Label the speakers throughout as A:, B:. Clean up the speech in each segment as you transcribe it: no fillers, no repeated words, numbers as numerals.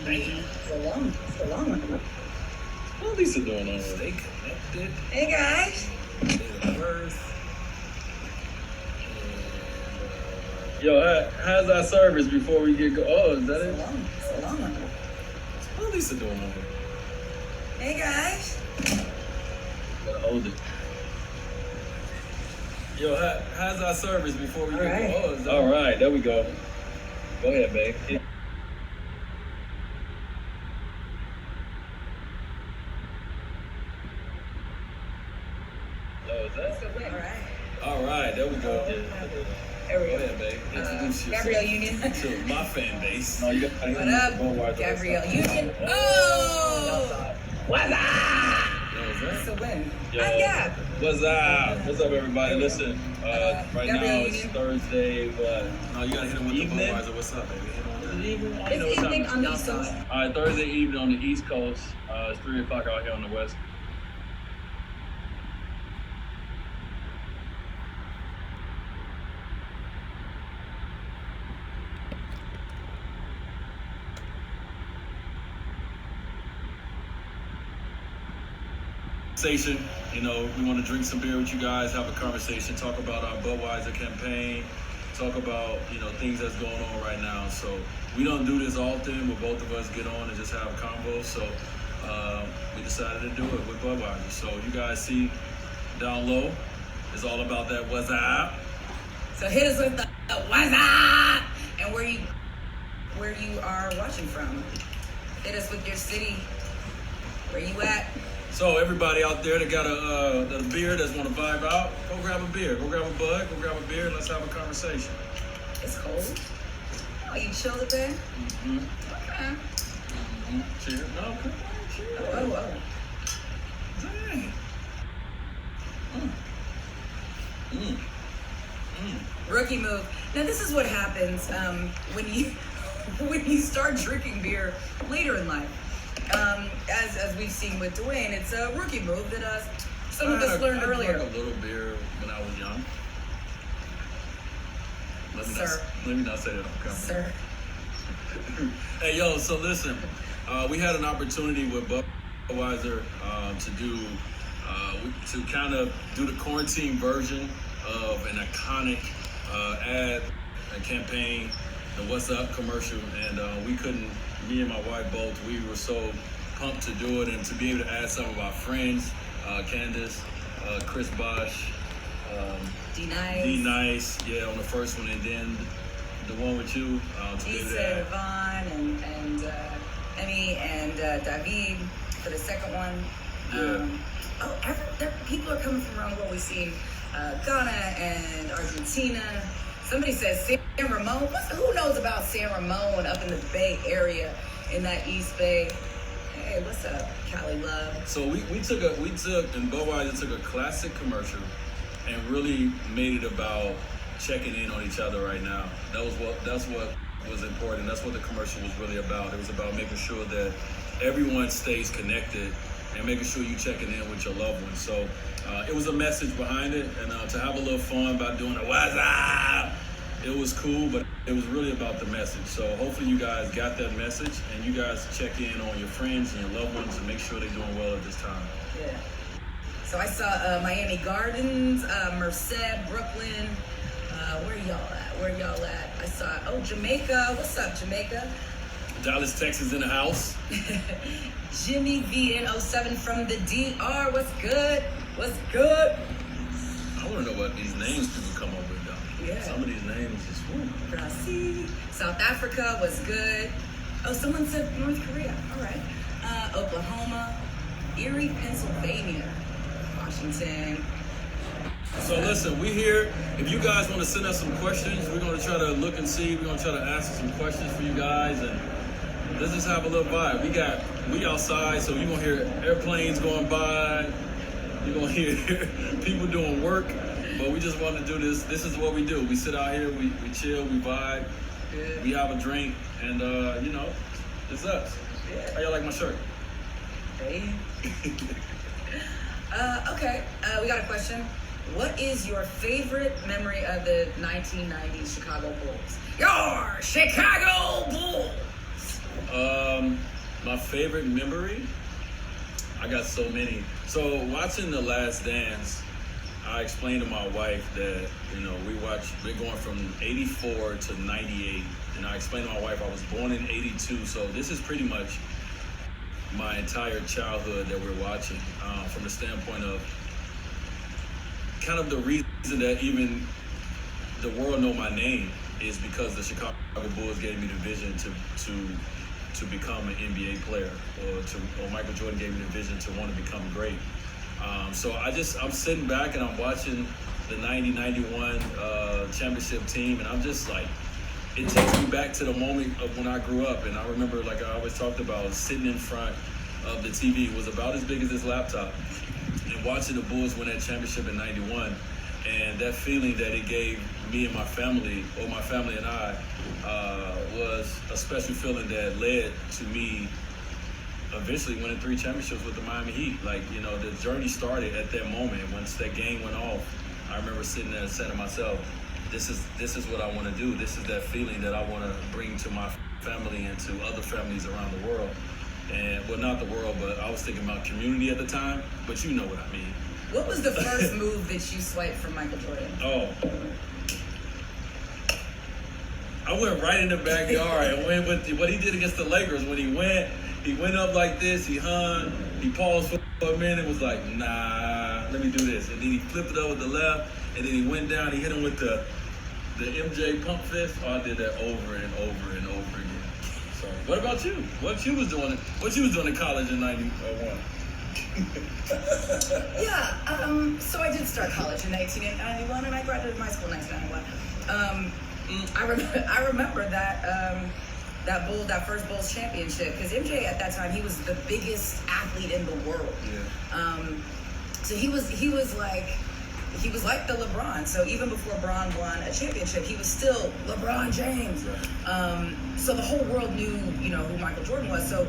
A: Thank you.
B: It's a long one.
A: What Lisa doing on? Stay connected.
B: Hey guys.
A: Yo, how's our service before we get Oh, is that it?
B: It's a long one.
A: What Lisa doing on?
B: Hey guys.
A: Gotta hold it. Yo, how's our service before we get go? All right, there we go. Go ahead, babe. All right, there we go.
B: There we
A: Go
B: go.
A: ahead, babe. Introduce yourself
B: Gabrielle Union.
A: to my fan base.
B: What up? Gabrielle Union. Oh! What's up? It's a win.
A: Yo,
B: Yeah.
A: What's up? What's up, everybody? Listen, right now it's Thursday, what?
C: No, you gotta hit him with
A: Evening?
C: the Budweiser. What's up, baby? Hit him with that.
A: Evening?
B: It's evening on the East Coast.
A: All right, Thursday evening on the East Coast. It's 3 o'clock out here on the West. You know, we want to drink some beer with you guys, have a conversation, talk about our Budweiser campaign, talk about, you know, things that's going on right now. So we don't do this often where both of us get on and just have combos. So we decided to do it with Budweiser. So you guys see down low, it's all about that what's up.
B: So hit us with the what's up and where you are watching from. Hit us with your city. Where you at?
A: So everybody out there that got a beer that's want to vibe out, go grab a beer, go grab a bud, go grab a beer, and let's have a conversation.
B: It's cold. Oh, you chilled a bit?
A: Mm-hmm.
B: Okay.
A: Mm-hmm. Cheers. No, come on, cheers.
B: Oh.
A: Dang.
B: Rookie move. Now this is what happens when you start drinking beer later in life. As we've seen with Dwyane, it's a rookie move that some of us learned earlier.
A: I drank a little beer when I was young. Let me not say that on camera.
B: Sir.
A: Hey, yo, so listen, we had an opportunity with Budweiser to kind of do the quarantine version of an iconic ad and campaign, the What's Up commercial, and me and my wife both, we were so pumped to do it and to be able to add some of our friends, Candace, Chris Bosch, D-Nice, yeah, on the first one, and then the one with you,
B: Yvonne and Emmy and David for the second one. People are coming from around the world. We've seen Ghana and Argentina. Somebody says San Ramon. Who knows about San Ramon up in the Bay Area in that East Bay? Hey, what's up, Cali Love?
A: So we took and Budweiser took a classic commercial and really made it about checking in on each other right now. That's what was important. That's what the commercial was really about. It was about making sure that everyone stays connected and making sure you checking in with your loved ones. So it was a message behind it, and to have a little fun by doing a what's up, it was cool, but it was really about the message. So hopefully you guys got that message, and you guys check in on your friends and your loved ones and make sure they're doing well at this time.
B: Yeah. So I saw Miami Gardens, Merced, Brooklyn. Where y'all at? I saw, Jamaica. What's up, Jamaica?
A: Dallas, Texas in the house.
B: Jimmy VN07 from the DR. What's good? What's good?
A: I want to know what these names people come up with, though.
B: Yeah.
A: Some of these names is
B: Brazil. South Africa was good. Oh, someone said North Korea. All right. Oklahoma. Erie, Pennsylvania. Washington.
A: So listen, we here. If you guys want to send us some questions, we're going to try to look and see. We're going to try to answer some questions for you guys, and let's just have a little vibe. We outside, so you're going to hear airplanes going by. You're going to hear people doing work, but we just want to do this. This is what we do. We sit out here, we chill, we vibe, we have a drink, and it's us.
B: Yeah.
A: How y'all like my shirt?
B: Hey. Okay, we got a question. What is your favorite memory of the 1990s Chicago Bulls? Your Chicago Bulls!
A: My favorite memory, I got so many. So watching The Last Dance, I explained to my wife that, we're going from 84 to 98. And I explained to my wife I was born in 82. So this is pretty much my entire childhood that we're watching, from the standpoint of kind of the reason that even the world know my name is because the Chicago Bulls gave me the vision to become an NBA player, or Michael Jordan gave me the vision to want to become great. So I'm sitting back and I'm watching the 90-91 championship team, and I'm just like, it takes me back to the moment of when I grew up. And I remember, like I always talked about, sitting in front of the TV. It was about as big as this laptop, and watching the Bulls win that championship in 91. And that feeling that it gave me and my family, or my family and I, was a special feeling that led to me eventually winning 3 championships with the Miami Heat. Like, the journey started at that moment. Once that game went off, I remember sitting there and saying to myself, this is what I want to do. This is that feeling that I want to bring to my family and to other families around the world. And, well, not the world, but I was thinking about community at the time, but you know what I mean.
B: What was the first move that you swiped from Michael Jordan?
A: Oh. I went right in the backyard and went with what he did against the Lakers. When he went up like this, he hung, he paused for a minute, was like, nah, let me do this. And then he flipped it up with the left, and then he went down, he hit him with the MJ pump fist. Oh, I did that over and over and over again. So, what about you? What you was doing in college in 91?
B: Yeah, so I did start college in 1991, and I graduated high school in 1991. I remember that first Bulls championship, because MJ at that time, he was the biggest athlete in the world.
A: Yeah.
B: So he was like the LeBron. So even before LeBron won a championship, he was still LeBron James.
A: Right.
B: So the whole world knew, who Michael Jordan was. So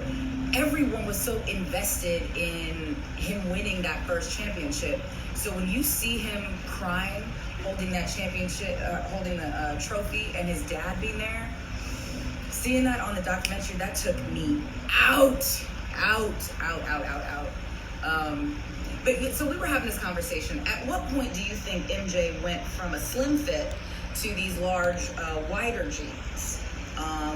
B: everyone was so invested in him winning that first championship. So when you see him crying, holding that championship, holding the trophy, and his dad being there, seeing that on the documentary, that took me out. But so we were having this conversation. At what point do you think MJ went from a slim fit to these large, wider jeans? I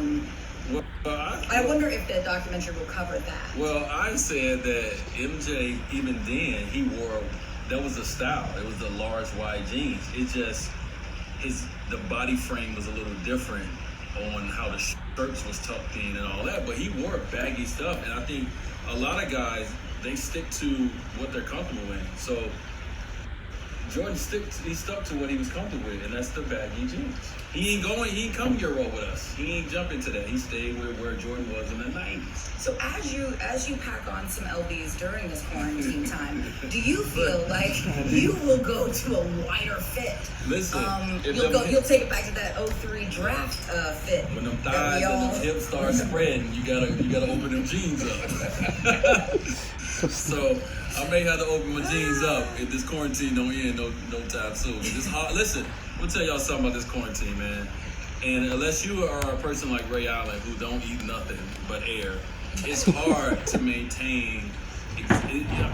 B: wonder if the documentary will cover that.
A: Well, I said that MJ, even then, that was a style. It was the large, wide jeans. It just, the body frame was a little different on how the shirts was tucked in and all that, but he wore baggy stuff, and I think a lot of guys, they stick to what they're comfortable in. So Jordan stuck to what he was comfortable with, and that's the baggy jeans. He ain't come Euro with us. He ain't jump into that. He stayed with where Jordan was in the 90s.
B: So as you pack on some LBs during this quarantine time, do you feel like you will go to a wider fit?
A: Listen,
B: you'll take it back to that 03 draft fit.
A: When them thighs and them hips start spreading, you gotta open them jeans up. So I may have to open my jeans up if this quarantine don't end no time soon. It's hard. Listen, we'll tell y'all something about this quarantine, man. And unless you are a person like Ray Allen who don't eat nothing but air, it's hard to maintain.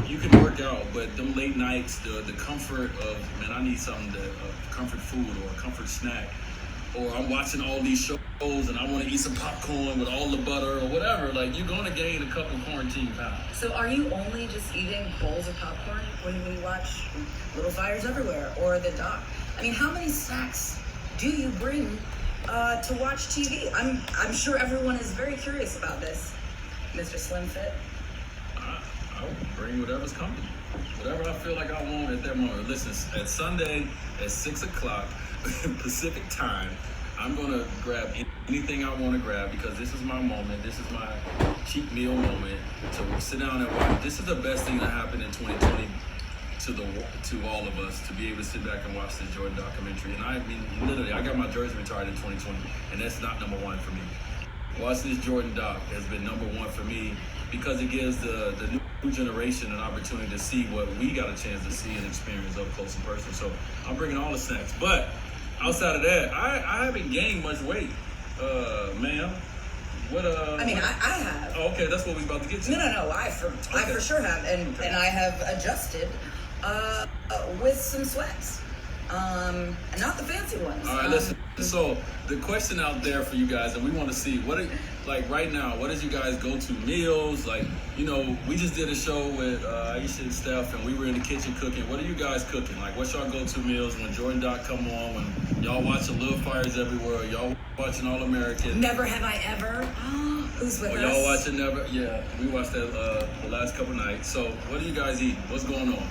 A: You can work out, but them late nights, the comfort of, man, I need something comfort food or a comfort snack. Or I'm watching all these shows and I want to eat some popcorn with all the butter or whatever. Like, you're going to gain a couple quarantine pounds.
B: So are you only just eating bowls of popcorn when you watch Little Fires Everywhere or the doc? I mean, how many snacks do you bring to watch TV? I'm sure everyone is very curious about this, Mr. Slim Fit.
A: I will bring whatever's comfortable. Whatever I feel like I want at that moment. Listen, at Sunday at 6 o'clock Pacific time, I'm going to grab anything I want to grab because this is my moment. This is my cheap meal moment to sit down and watch. This is the best thing that happened in 2020 to all of us, to be able to sit back and watch this Jordan documentary. And I mean, literally, I got my jersey retired in 2020, and that's not number one for me. Watching this Jordan doc has been number one for me because it gives the new generation an opportunity to see what we got a chance to see and experience up close and personal. So I'm bringing all the snacks. But outside of that, I haven't gained much weight, ma'am. What
B: I mean, I have.
A: Oh, okay, that's what we about to get to.
B: No. I for sure have, and I have adjusted with some sweats, and not the fancy ones.
A: All right, listen. So the question out there for you guys, and we want to see like right now, what is you guys go-to meals? Like, you know, we just did a show with Aisha and Steph, and we were in the kitchen cooking. What are you guys cooking? Like, what's y'all go-to meals when Jordan Doc come on? When y'all watching Little Fires Everywhere? Y'all watching All American?
B: Never Have I Ever. Who's with us?
A: Y'all watching Never? Yeah, we watched that the last couple nights. So, what are you guys eating? What's going on?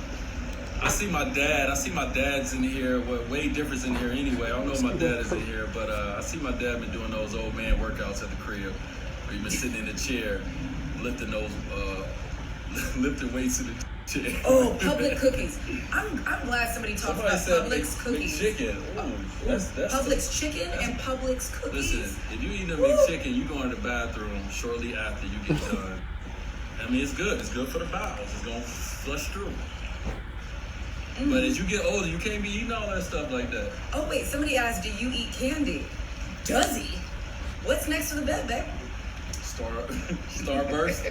A: I see my dad's in here. Well, way different in here anyway. I don't know if my dad is in here, but I see my dad been doing those old man workouts at the crib. Where he been sitting in the chair, lifting those, lifting weights in the chair.
B: Oh, Publix cookies. I'm glad somebody talked about Publix cookies.
A: Chicken. Ooh, that's
B: Publix chicken and Publix cookies.
A: Listen, if you eat a McChicken, you go in the bathroom shortly after you get done. I mean, it's good. It's good for the bowels. It's gonna flush through. But as you get older, you can't be eating all that stuff like that.
B: Oh wait, somebody asked, do you eat candy? Does he? What's next to the bed, babe?
A: Starburst.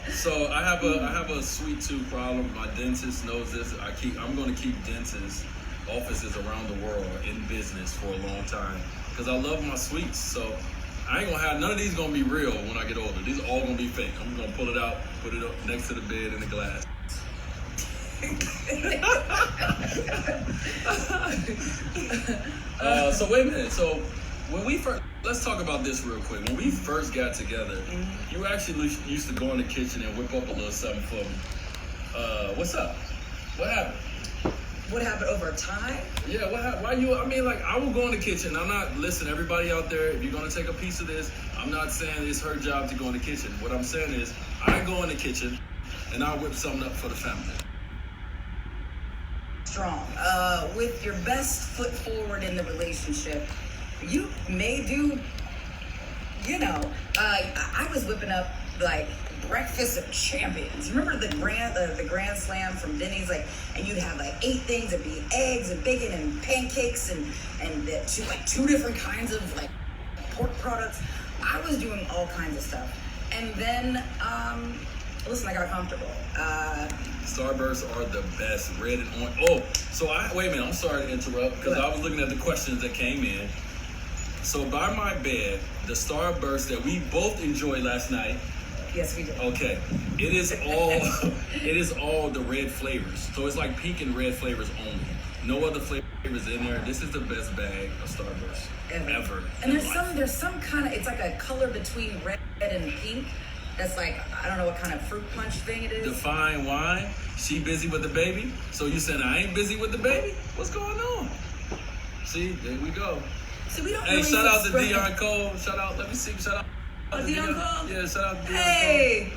A: So I have a sweet tooth problem. My dentist knows this. I'm gonna keep dentists offices around the world in business for a long time because I love my sweets. So I ain't gonna have none of these gonna be real when I get older. These are all gonna be fake. I'm gonna pull it out, put it up next to the bed in the glass. So wait a minute. So when we first, let's talk about this real quick. When we first got together, you actually used to go in the kitchen and whip up a little something for me. What's up? What happened?
B: What happened over time?
A: Yeah, what happened? Why you? I mean, like, I will go in the kitchen. I'm not, listen, everybody out there, if you're gonna take a piece of this, I'm not saying it's her job to go in the kitchen. What I'm saying is, I go in the kitchen and I whip something up for the family.
B: Strong. With your best foot forward in the relationship, you may do, you know, I was whipping up like breakfast of champions. Remember the grand slam from Denny's, like, and you'd have like 8 things. It'd be eggs and bacon and pancakes and two different kinds of like pork products. I was doing all kinds of stuff, and then listen, I got comfortable.
A: Starbursts are the best, red and orange. Oh, so wait a minute, I'm sorry to interrupt because I was looking at the questions that came in. So by my bed, the Starburst that we both enjoyed last night.
B: Yes, we did.
A: Okay, it is all the red flavors. So it's like pink and red flavors only. No other flavors in there. This is the best bag of Starburst ever.
B: And there's some kind of, it's like a color between red and pink. That's like, I don't know what kind of fruit punch thing it is.
A: Define wine. She busy with the baby. So you saying I ain't busy with the baby? What's going on? See, there we go.
B: So we don't
A: hey,
B: really
A: shout out to Dwyane Cole. Shout out, let me see. Shout out to
B: Dwyane Cole?
A: Yeah, shout out to Dwyane Cole.
B: Hey,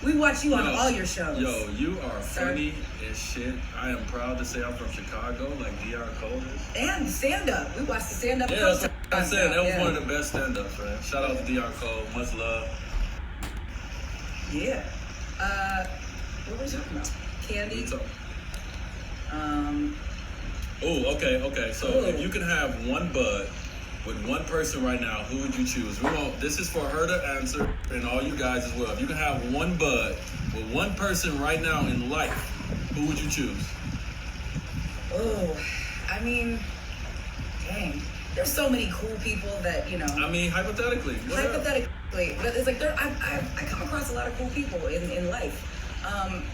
B: we watch you on all your shows.
A: Yo, you are funny as shit. I am proud to say I'm from Chicago, like Dwyane Cole is.
B: And stand-up. We watched the stand-up.
A: Yeah, that's what I'm saying. That was one of the best stand-ups, man. Shout out to Dwyane Cole. Much love.
B: Yeah. What were we talking about? Candy?
A: Oh, okay. So if you can have one bud with one person right now, who would you choose? This is for her to answer and all you guys as well. If you can have one bud with one person right now in life, who would you choose?
B: Oh, I mean, dang. There's so many cool people that, you know.
A: I mean, hypothetically.
B: But it's like I come across a lot of cool people in life.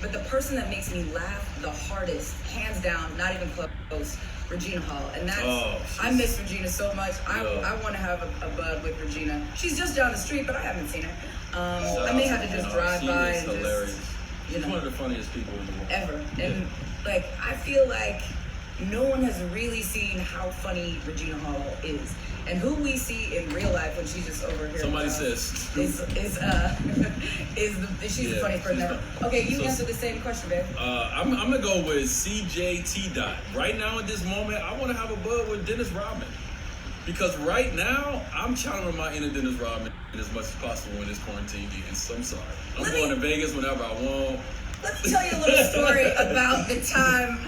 B: But the person that makes me laugh the hardest, hands down, not even close, Regina Hall. And that's, I miss Regina so much. I want to have a bud with Regina. She's just down the street, but I haven't seen her. I may have to just drive by and
A: hilarious.
B: just,
A: She's one of the funniest people in the world.
B: Ever. And like, I feel like no one has really seen how funny Regina Hall is. And who we see in real life when she's just over here.
A: Somebody says
B: she's the funniest person ever. Okay, you answer the same question, babe.
A: I'm gonna go with CJT Dot. Right now at this moment, I want to have a bud with Dennis Rodman. Because right now, I'm channeling my inner Dennis Rodman as much as possible when this quarantine ends. I'm sorry. I'm going to Vegas whenever I want.
B: Let me tell you a little story about the time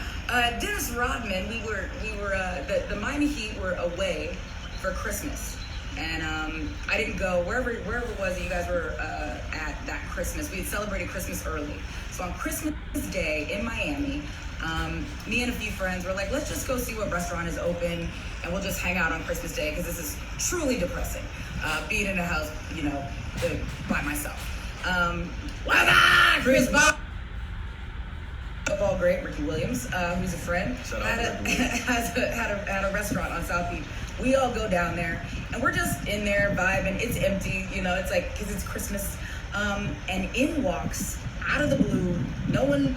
B: Dennis Rodman. We were the Miami Heat were away for Christmas, And I didn't go wherever it was that you guys were at that Christmas. We had celebrated Christmas early. So on Christmas Day in Miami, me and a few friends were like, let's just go see what restaurant is open, and we'll just hang out on Christmas Day, because this is truly depressing, being in a house, by myself. Chris Bob, football great Ricky Williams, who's a friend, had a restaurant on South Beach. We all go down there, and we're just in there vibing. It's empty, it's like, because it's Christmas, and in walks, out of the blue, no one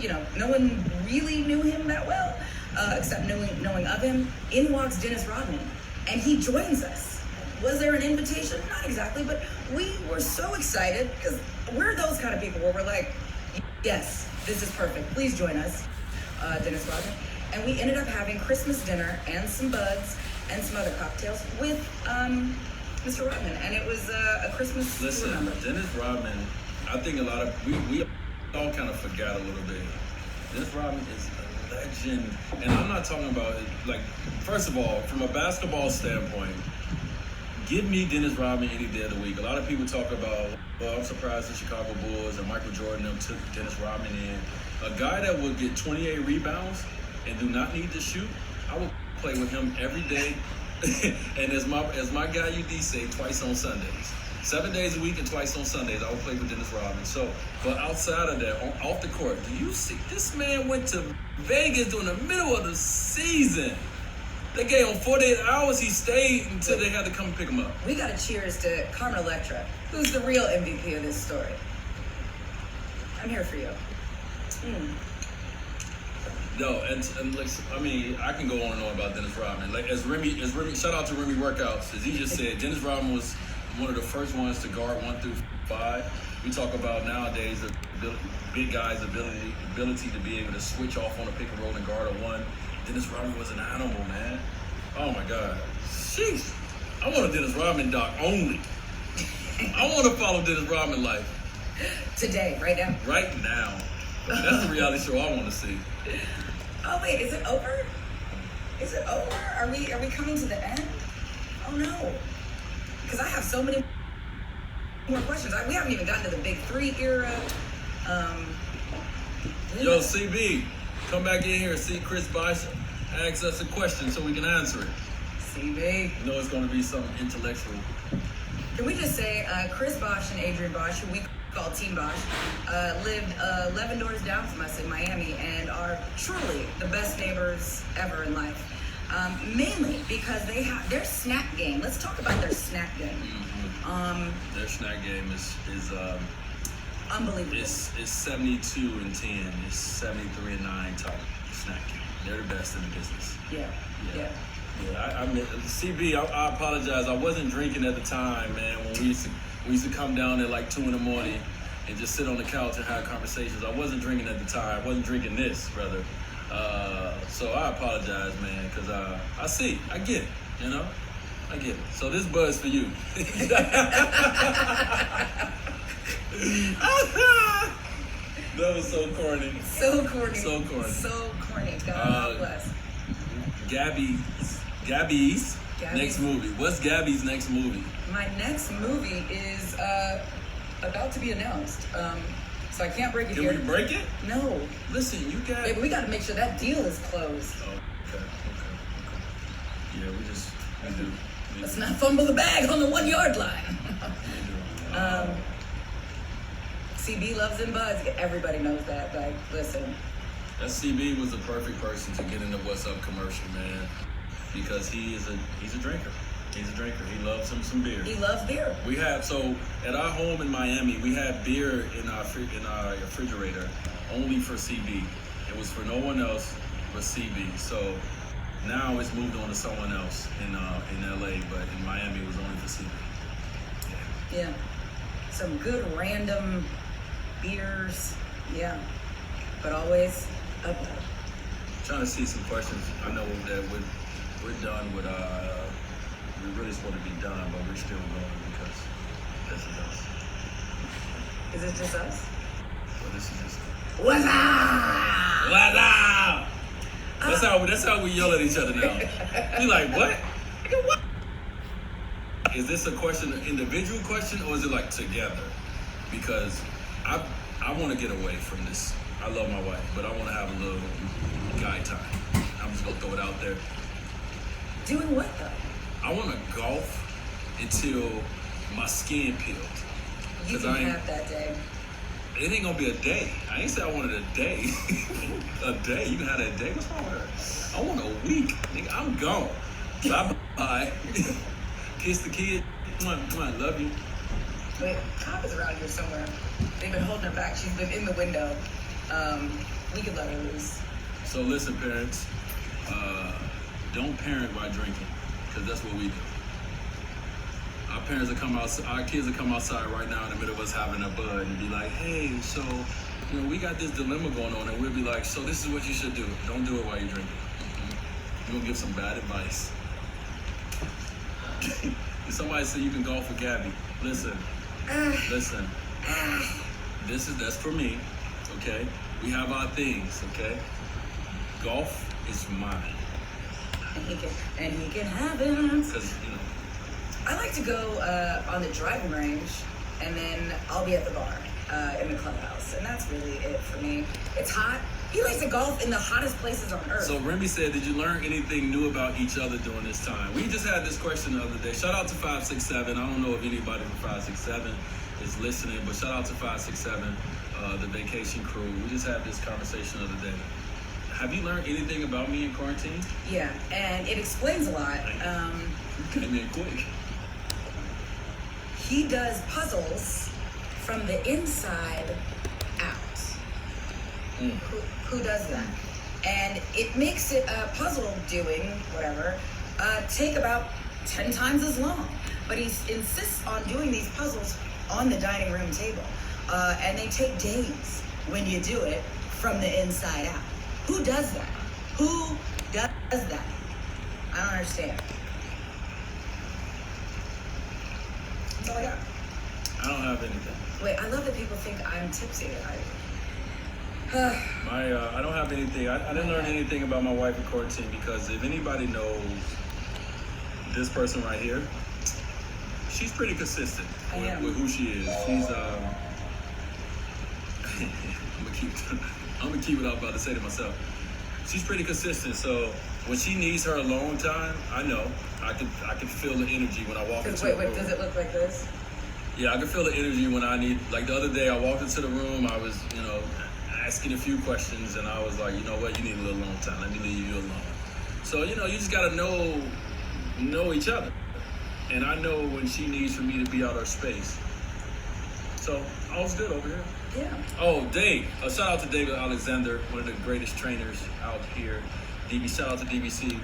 B: really knew him that well, except knowing of him. In walks Dennis Rodman, and he joins us. Was there an invitation? Not exactly, but we were so excited, because we're those kind of people where we're like, yes, this is perfect. Please join us, Dennis Rodman. And we ended up having Christmas dinner and some buds and some other cocktails with Mr. Rodman, and it was a Christmas.
A: Listen, Dennis Rodman, I think a lot of we all kind of forgot a little bit. Dennis Rodman is a legend, and I'm not talking about like. First of all, from a basketball standpoint, give me Dennis Rodman any day of the week. A lot of people talk about, well, I'm surprised the Chicago Bulls and Michael Jordan took Dennis Rodman in. A guy that would get 28 rebounds and do not need to shoot, I would play with him every day. And as my guy UD say, twice on Sundays. 7 days a week and twice on Sundays, I would play with Dennis Rodman. So, but outside of that, off the court, do you see this man went to Vegas during the middle of the season? They gave him 48 hours. He stayed until they had to come pick him up.
B: We got to cheers to Carmen Electra, who's the real MVP of this story. I'm here for you.
A: No, and like, I mean, I can go on and on about Dennis Rodman. Like as Remy, shout out to Remy Workouts, as he just said, Dennis Rodman was one of the first ones to guard 1 through 5. We talk about nowadays the big guys' ability to be able to switch off on a pick and roll and guard a 1. Dennis Rodman was an animal, man. Oh my God, sheesh! I want a Dennis Rodman doc only. I want to follow Dennis Rodman life
B: Today, right now.
A: Right now. That's the reality show I want to see.
B: Oh wait, is it over? Is it over? Are we coming to the end? Oh no. Because I have so many more questions. We haven't even gotten to the Big 3 era.
A: Yo, CB, come back in here and see Chris Bosh ask us a question so we can answer it.
B: CB.
A: You know it's going to be something intellectual.
B: Can we just say Chris Bosh and Adrian Bosh, who we call Team Bosh, lived 11 doors down from us in Miami and are truly the best neighbors ever in life. Mainly because they have their snack game. Let's talk about their snack game.
A: Their snack game is
B: unbelievable.
A: It's 72-10. It's 73-9 type snack game. They're the best in the business.
B: Yeah.
A: I mean, CB, I apologize. I wasn't drinking at the time, man. When we used to come down at like 2 in the morning and just sit on the couch and have conversations. I wasn't drinking at the time. I wasn't drinking this, brother. So I apologize, man, because I get it, I get it. So this buzz for you. That was so corny.
B: So corny.
A: So corny.
B: So corny. God bless.
A: Gabby's next movie. What's Gabby's next movie?
B: My next movie is about to be announced. So I can't break it here.
A: Can we break it?
B: No.
A: Listen, you got...
B: Yeah, but we got to make sure that deal is closed.
A: Oh, okay. Yeah, we do.
B: Let's not fumble the bag on the 1 yard line. CB loves them buds. Everybody knows that. Like, listen.
A: That CB was the perfect person to get into Whassup commercial, man, because he's a drinker. He's a drinker. He loves some beer.
B: He loves beer.
A: We have, so at our home in Miami, we had beer in our refrigerator only for CB. It was for no one else but CB. So now it's moved on to someone else in LA, but in Miami it was only for CB.
B: Yeah. Some good random beers. Yeah. But always up.
A: Trying to see some questions. I know that we're done with we're really supposed to be done, but we're still going because this is us.
B: Is it just us?
A: Well, this is just
B: What's up?
A: What's up? That's how we yell at each other now. We like, what? Nigga, what? is this a question, an individual question, or is it like together? Because I want to get away from this. I love my wife, but I want to have a little guy time. I'm just gonna throw it out there.
B: Doing what though?
A: I want to golf until my skin peeled.
B: You can have that day.
A: It ain't gonna be a day. I ain't say I wanted a day. A day? You can have that day? What's wrong with her? I want a week. Nigga, I'm gone. Bye-bye. Kiss the kid. Love you.
B: Wait, Cop is around here somewhere. They've been holding her back. She's been in the window. We could let her loose.
A: So listen, parents. Don't parent while drinking, because that's what we do. Our parents will come outside, our kids will come outside right now in the middle of us having a bud and be like, hey, so, we got this dilemma going on, and we'll be like, so this is what you should do. Don't do it while you're drinking. You're gonna give some bad advice. If somebody say you can golf with Gabby, listen. That's for me, okay? We have our things, okay? Golf is mine.
B: And he can have it.
A: Because,
B: I like to go on the driving range, and then I'll be at the bar in the clubhouse, and that's really it for me. It's hot. He likes to golf in the hottest places on earth.
A: So Remy said, did you learn anything new about each other during this time? We just had this question the other day. Shout out to 567. I don't know if anybody from 567 is listening, but shout out to 567, the vacation crew. We just had this conversation the other day. Have you learned anything about me in quarantine?
B: Yeah, and it explains a lot.
A: Came in quick.
B: He does puzzles from the inside out. Who does that? And it makes it puzzle doing whatever take about 10 times as long. But he insists on doing these puzzles on the dining room table, and they take days when you do it from the inside out. Who does that? Who does that? I don't understand. That's all I got.
A: I don't have anything.
B: Wait, I love that people think I'm tipsy.
A: I don't have anything. I didn't learn anything about my wife in quarantine, because if anybody knows this person right here, she's pretty consistent with who she is. She's I'm gonna keep what I was about to say to myself. She's pretty consistent, so when she needs her alone time, I know I can feel the energy when I walk into the room.
B: Wait, does it look like this?
A: Yeah, I can feel the energy when I need, like the other day I walked into the room, I was, asking a few questions, and I was like, you know what, you need a little alone time, let me leave you alone. So, you just gotta know each other. And I know when she needs for me to be out her space. So, all's good over here.
B: Yeah.
A: Oh, Dave. Shout out to David Alexander, one of the greatest trainers out here. Shout out to DBC.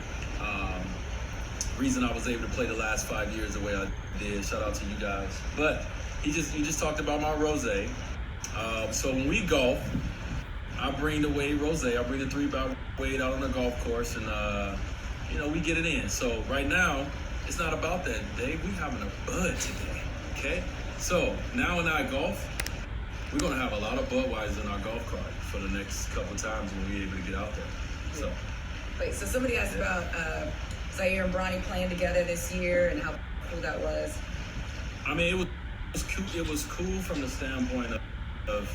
A: Reason I was able to play the last 5 years the way I did. Shout out to you guys. But you just talked about my rosé. So when we golf, I bring the Wade rosé. I bring the 3-by Wade out on the golf course, and we get it in. So right now, it's not about that, Dave. We having a bud today. Okay. So now when I golf, we're gonna have a lot of Budweiser in our golf cart for the next couple times when we're able to get out there. So.
B: Wait, so somebody asked about Zaire and Bronny playing together this year and how cool that was.
A: I mean, it was cool. It was cool from the standpoint of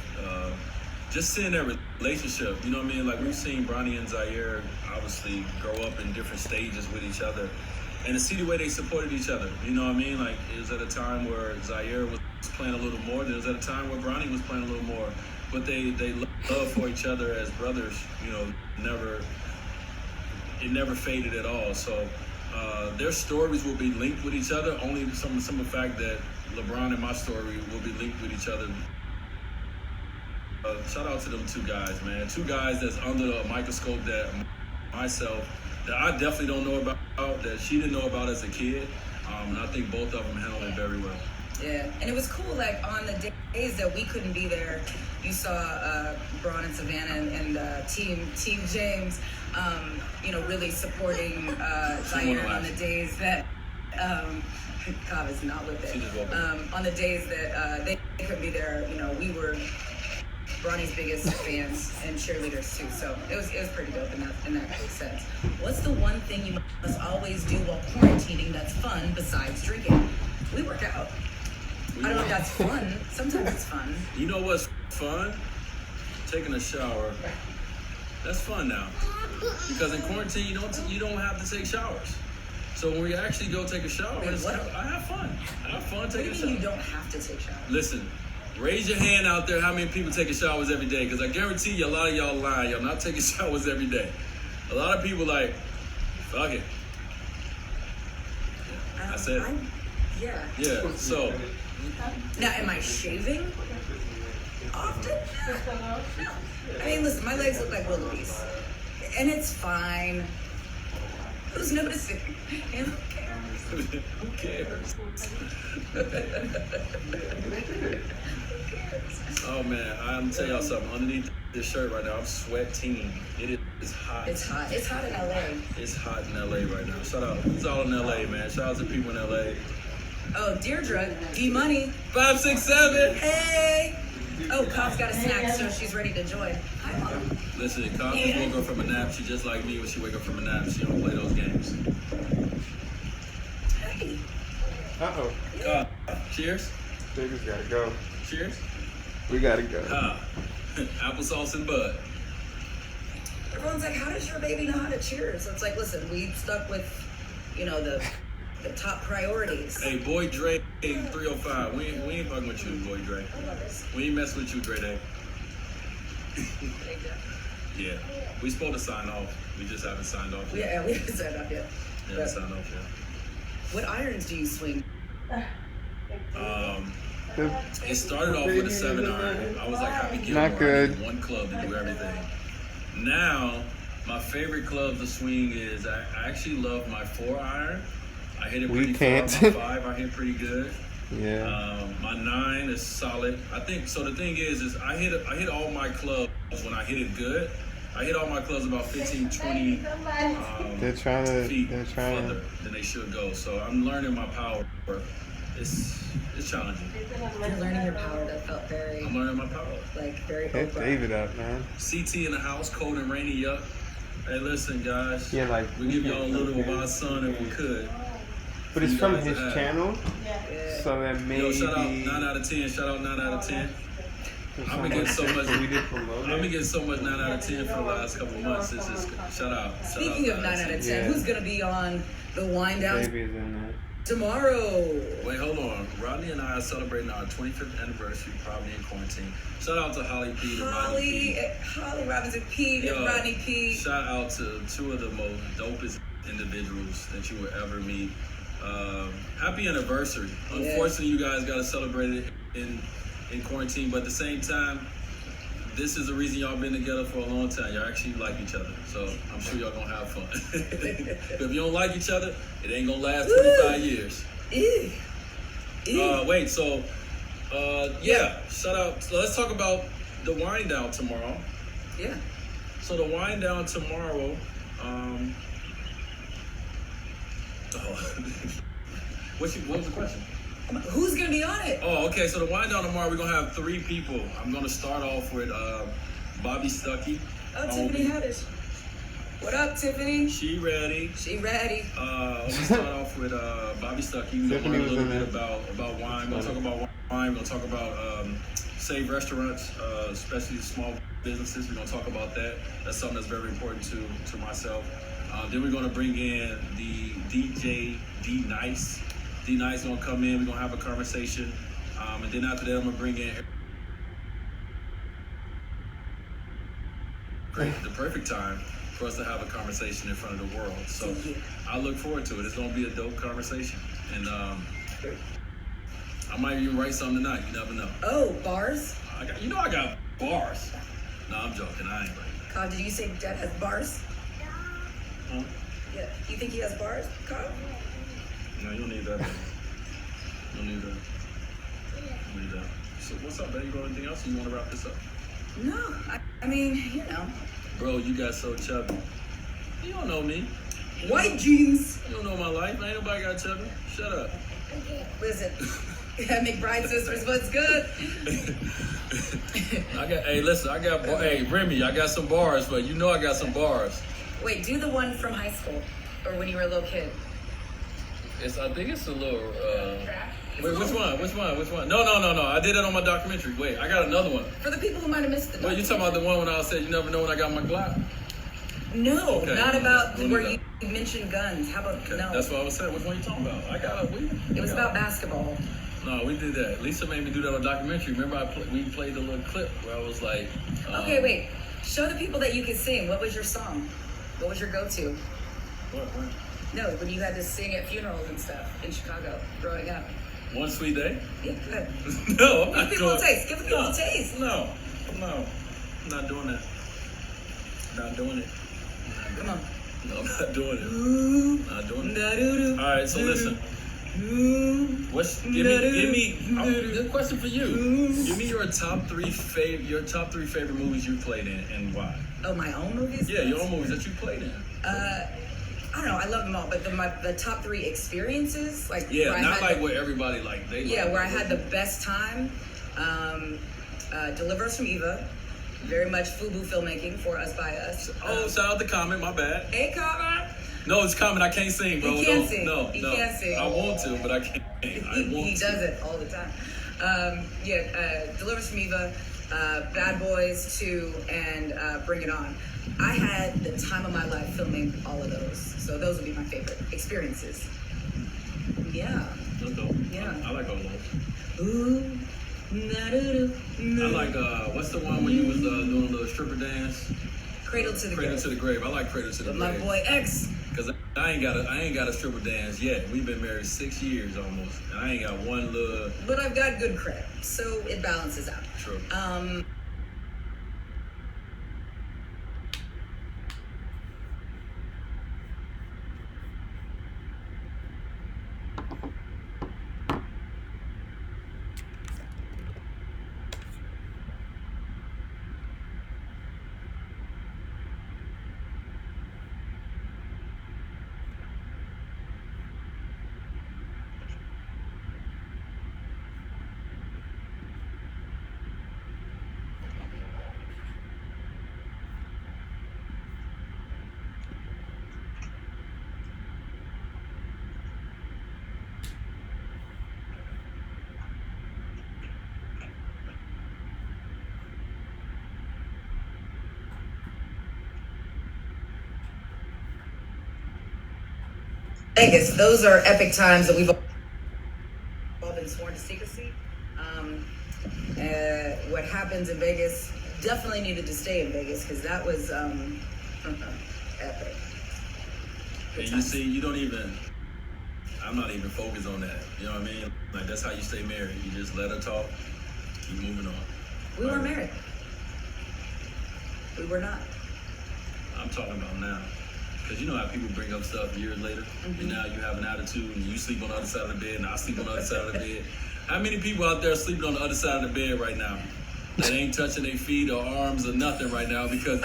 A: just seeing their relationship. You know what I mean? Like, we've seen Bronny and Zaire obviously grow up in different stages with each other, and to see the way they supported each other. You know what I mean? Like, it was at a time where Zaire was playing a little more. There was at a time where Bronny was playing a little more. But they love for each other as brothers. It never faded at all. So their stories will be linked with each other. Only some of the fact that LeBron and my story will be linked with each other. Shout out to them two guys, man. Two guys that's under a microscope that I definitely don't know about, that she didn't know about as a kid. And I think both of them handled it very well.
B: Yeah, and it was cool, like, on the days that we couldn't be there, you saw Braun and Savannah and Team James, really supporting Zaire on the days that Cobb is not with it. On the days that they couldn't be there, we were Bronny's biggest fans and cheerleaders too. So it was pretty dope in that sense. What's the one thing you must always do while quarantining that's fun besides drinking? We work out. I don't know if that's fun. Sometimes it's fun.
A: You know what's fun? Taking a shower. That's fun now. Because in quarantine, you don't have to take showers. So when we actually go take a shower,
B: Wait, what?
A: I have fun. I have fun
B: What do
A: taking
B: you
A: a
B: mean
A: shower.
B: you don't have to take showers?
A: Listen, raise your hand out there how many people take showers every day. Because I guarantee you a lot of y'all lying. Y'all not taking showers every day. A lot of people like, fuck it. I said it.
B: Yeah.
A: Yeah, so.
B: Now, am I shaving often? No. I mean, listen, my legs look like willowies. And it's fine. Who's noticing? And
A: Who cares? Oh man, I'm telling y'all something. Underneath this shirt right now, I'm sweating. It is hot.
B: It's hot. It's hot in LA.
A: It's hot in LA right now. Shout out. It's all in LA, man. Shout out to people in LA.
B: Oh, Deirdre, D-Money.
A: 567.
B: Hey! Oh, Cobb's got a snack, so she's ready to join. Hi, Mom.
A: Listen, Cobb just woke up from a nap. She just like me when she wake up from a nap. She don't play those games.
B: Hey.
D: Uh-oh.
A: Cobb, cheers.
D: Baby's gotta go.
A: Cheers.
D: We gotta go.
A: Applesauce and bud.
B: Everyone's like, how does your baby know how to cheers? It's like, listen, we stuck with, the top priorities.
A: Hey, boy Dre 305. We ain't fucking with you, boy Dre. We ain't messing with you, Dre Day. Yeah. We supposed to sign off. We just haven't signed off yet.
B: Yeah, we haven't signed up yet.
A: We haven't signed off yet.
B: What irons do you swing?
A: It started off with a 7-iron. I was like Happy Gilmore.
D: Not good.
A: I needed one club to do everything. Now, my favorite club to swing is I actually love my 4-iron. I hit it pretty
D: can't.
A: far. My 5, I hit pretty good.
D: Yeah.
A: My 9 is solid. I think so. The thing is I hit all my clubs when I hit it good. I hit all my clubs about 15, 20
D: They're trying to.
A: feet
D: They're trying
A: further than they should go. So I'm learning my power. It's challenging.
B: You're learning your power. That felt very,
A: I'm learning my power.
B: very
D: Hit
B: Oprah.
D: David up, man.
A: CT in the house, cold and rainy, yup. Hey, listen, guys.
D: Yeah, like
A: We give y'all a little of our son if we could.
D: But it's
A: You
D: from
A: guys
D: his
A: have-
D: channel,
B: Yeah.
D: so that maybe.
A: Yo, shout out 9 out of 10. Shout out 9 out of 10. I've been getting so much.
D: We did promote
A: I've been
D: it.
A: getting so much 9 out of 10 for the last couple of months. This is shout out.
B: Speaking of 9 out of 10,
D: Yeah.
B: who's going to be on the Wind Down
D: Baby's in there.
B: tomorrow?
A: Wait, hold on. Rodney and I are celebrating our 25th anniversary, probably in quarantine. Shout out to Holly P. and Rodney
B: Holly Robinson P.
A: Yo,
B: and Rodney P.
A: Shout out to 2 of the most dopest individuals that you will ever meet. Happy anniversary. Unfortunately, you guys got to celebrate it in quarantine, but at the same time, this is the reason y'all been together for a long time. Y'all actually like each other, so I'm sure y'all gonna have fun. If you don't like each other, it ain't gonna last 25 years.
B: Ew. Ew.
A: Wait, so yeah, shout out. So let's talk about the wind down tomorrow.
B: Yeah.
A: So the wind down tomorrow. What was the question?
B: Who's going to be on it?
A: Oh, okay. So the wind down tomorrow, we're gonna have 3 people. I'm gonna start off with Bobby Stuckey.
B: Oh, Tiffany Haddish. What up, Tiffany?
A: She ready.
B: She ready.
A: I'm gonna start off with Bobby Stuckey. We're gonna
D: Tiffany
A: learn a
D: was
A: little
D: in
A: bit
D: there.
A: about wine. We're gonna talk about wine. We're gonna talk about save restaurants, especially small businesses. We're gonna talk about that. That's something that's very important to myself. Then we're gonna bring in the DJ D Nice. D Nice gonna come in. We're gonna have a conversation, and then after that, I'm gonna bring in the perfect time for us to have a conversation in front of the world. So I look forward to it. It's gonna be a dope conversation, and I might even write something tonight. You never know.
B: Oh, bars?
A: I got bars. No, I'm joking. I ain't writing that.
B: Cobb, did you say Dad has bars?
A: Huh?
B: Yeah. You think he has bars, Cobb?
A: No, you don't need that. You don't need that. You don't need that. So what's up, baby? You got anything else? Or you want to wrap this up?
B: No. I mean,
A: Bro, you got so chubby. You don't know me.
B: White jeans.
A: You don't know my life. Ain't nobody got chubby. Shut up.
B: Listen. McBride sisters, what's good?
A: Hey, Remy, I got some bars, but you know I got some bars.
B: Wait, do the one from high school or when you were a little kid.
A: I think it's a little, Wait, which one? No. I did it on my documentary. Wait, I got another one.
B: For the people who might have missed the
A: Wait, you talking about the one when I said you never know when I got my Glock?
B: No,
A: Okay.
B: not about
A: Don't
B: where
A: do
B: you mentioned guns. How about
A: Okay,
B: no?
A: that's what I was saying. Which one you talking about?
B: It was about basketball.
A: No, we did that. Lisa made me do that on documentary. Remember, we played the little clip where I was like,
B: Okay, wait. Show the people that you could sing. What was your song? What was your go-to?
A: What?
B: No, when you had to sing at funerals and stuff in Chicago growing up.
A: One Sweet Day?
B: Yeah, good.
A: No, I'm
B: Give
A: not
B: people
A: doing
B: a taste. Give the people a taste.
A: No, I'm not doing that. Not doing it.
B: Come on.
A: No, I'm not doing it. Not doing it.
B: Da-doo-doo.
A: All right, so listen. Give me good question for you. Give me your top three favorite movies you played in and why.
B: Oh, my own movies?
A: Yeah, your own movies that you played in.
B: I don't know. I love them all, but the top 3 experiences, like
A: Yeah,
B: where I
A: not
B: had
A: like
B: the-
A: where everybody like they.
B: Yeah,
A: like
B: where I had the best time. Deliver Us from Eva. Very much FUBU filmmaking, for us by us.
A: Oh, shout out to Comment. My bad.
B: Hey, Carter.
A: No, it's Comment. I can't sing, bro.
B: He can't
A: No,
B: sing.
A: No,
B: He
A: no.
B: can't sing.
A: I want to, but I can't.
B: He does it all the time. Deliver Us from Eva, Bad Boys 2, and Bring It On. I had the time of my life filming all of those. So those would be my favorite experiences. Yeah.
A: That's dope.
B: Yeah.
A: I like all those.
B: Ooh. Na-do-do,
A: I like what's the one where you was doing the stripper dance?
B: Cradle to the
A: Cradle
B: Grave.
A: to the Grave. I like Cradle to the
B: With my
A: Grave.
B: boy X.
A: Cause I ain't got a stripper dance yet. We've been married 6 years almost, and I ain't got one little.
B: But I've got good credit, so it balances out.
A: True.
B: Vegas, those are epic times that we've all been sworn to secrecy. What happens in Vegas definitely needed to stay in Vegas because that was epic.
A: And you see, you don't even. I'm not even focused on that. You know what I mean? Like that's how you stay married. You just let her talk, keep moving on.
B: We weren't married. We were not.
A: I'm talking about now. Because you know how people bring up stuff years later, and now you have an attitude, and you sleep on the other side of the bed, and I sleep on the other side of the bed. How many people out there sleeping on the other side of the bed right now that ain't touching their feet or arms or nothing right now because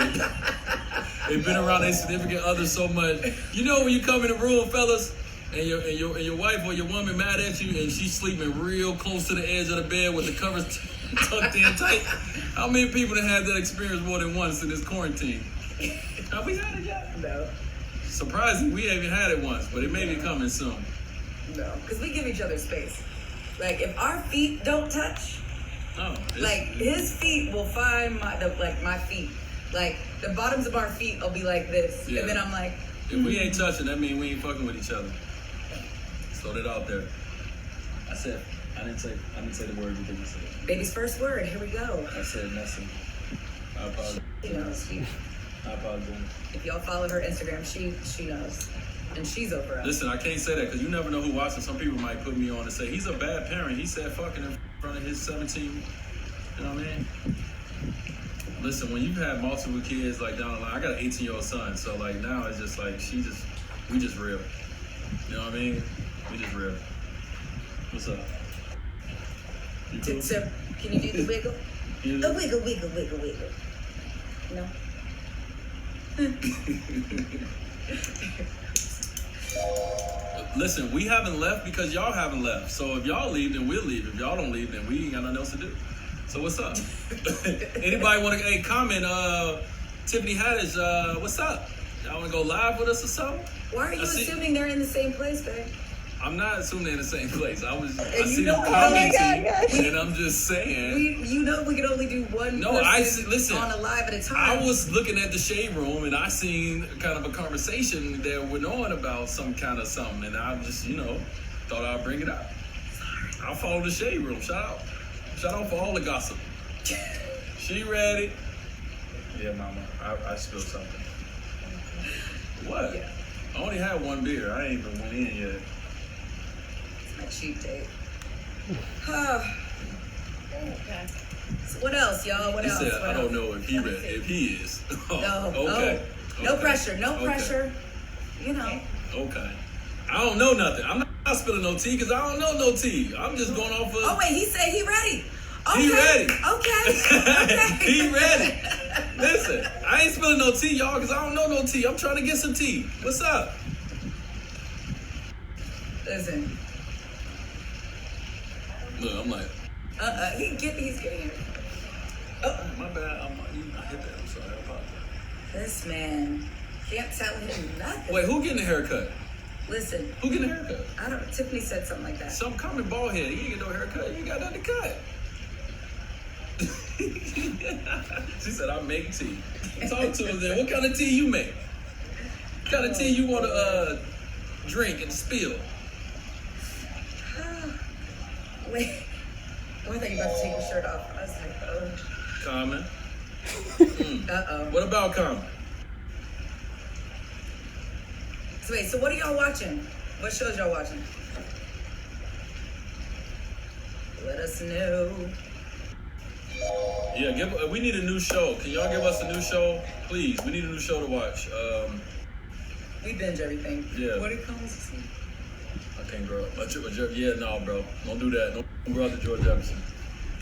A: they've been around their significant other so much? You know when you come in the room, fellas, and your wife or your woman mad at you, and she's sleeping real close to the edge of the bed with the covers tucked in tight. How many people have had that experience more than once in this quarantine? Have we had it yet?
B: No.
A: Surprising, we haven't had it once, but it may be coming soon.
B: No. Because we give each other space. Like, if our feet don't touch, like, his feet will find my feet. Like, the bottoms of our feet will be like this.
A: Yeah.
B: And then I'm like,
A: if we ain't touching, that means we ain't fucking with each other. Just throw that out there. I didn't say the word you think you said.
B: baby's first word, here we go.
A: I said nothing. I apologize.
B: She knows.
A: I apologize.
B: If y'all follow her Instagram, she knows. And she's over us.
A: Listen, I can't say that because you never know who watching. Some people might put me on and say, he's a bad parent. He said fucking in front of his 17, you know what I mean? Listen, when you've had multiple kids like down the line, I got an 18-year-old son, so like now it's just like, we just real. You know what I mean? We just real. What's up? You cool?
B: So, can you do the wiggle?
A: You-
B: The wiggle, wiggle, wiggle, wiggle. No?
A: Listen, we haven't left because y'all haven't left. So if y'all leave, then we'll leave. If y'all don't leave, then we ain't got nothing else to do. So what's up? Anybody want to comment? Tiffany Haddish, what's up? Y'all want to go live with us or something?
B: Why are you
A: I see-
B: assuming they're in the same place, babe?
A: I'm not assuming they're in the same place. I
B: you
A: see
B: know-
A: them
B: oh my
A: commenting, and I'm just saying.
B: We can only do one
A: No,
B: person
A: listen.
B: on a live at a time.
A: I was looking at the shade room, and I seen kind of a conversation that went on about some kind of something, and I just, thought I'd bring it up. I'll follow the shade room. Shout out for all the gossip. She ready? Yeah, mama. I spilled something. What?
B: Yeah.
A: I only had one beer. I ain't even went in yet.
B: It's my cheat date. Okay. So what else, y'all? What
A: He
B: else?
A: said,
B: What
A: I don't
B: else?
A: know if he read. If he is. Oh,
B: No.
A: okay.
B: No
A: Okay.
B: pressure. No
A: Okay.
B: pressure.
A: Okay. I don't know nothing. I'm not spilling no tea because I don't know no tea. I'm just going off of.
B: Oh wait, he said he ready. Okay.
A: He ready.
B: Okay.
A: He ready. Listen, I ain't spilling no tea, y'all, because I don't know no tea. I'm trying to get some tea. What's up?
B: Listen.
A: Look, I'm like,
B: He's getting it.
A: oh, my bad. I hit that. I'm sorry. I apologize.
B: This man can't tell him nothing.
A: Wait, who getting a haircut?
B: Listen,
A: Who getting a haircut?
B: I don't. Tiffany said something like that.
A: Some common bald head. You ain't get no haircut. You ain't got nothing to cut. She said, I make tea. Talk to her then. What kind of tea you make? What kind of tea you want to drink and spill?
B: Wait. I thought you were about to take your shirt off. I was like, oh.
A: Common.
B: Uh-oh.
A: What about Common?
B: So wait, so what are y'all watching? What shows y'all watching? Let us know.
A: Yeah, we need a new show. Can y'all give us a new show? Please, we need a new show to watch.
B: We binge everything.
A: Yeah.
B: What do you call this?
A: I can't grow up. Yeah, no, bro. Don't do that. Don't grow up to George Jefferson.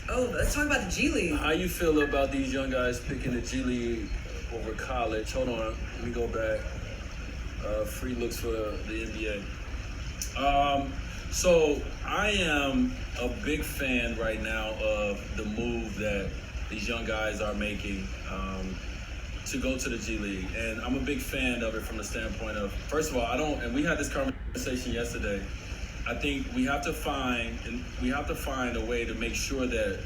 B: Oh, let's talk about the G League.
A: How you feel about these young guys picking the G League over college? Hold on, let me go back. Free looks for the NBA. So I am a big fan right now of the move that these young guys are making to go to the G League, and I'm a big fan of it from the standpoint of, first of all, and we had this conversation yesterday. I think we have to find a way to make sure that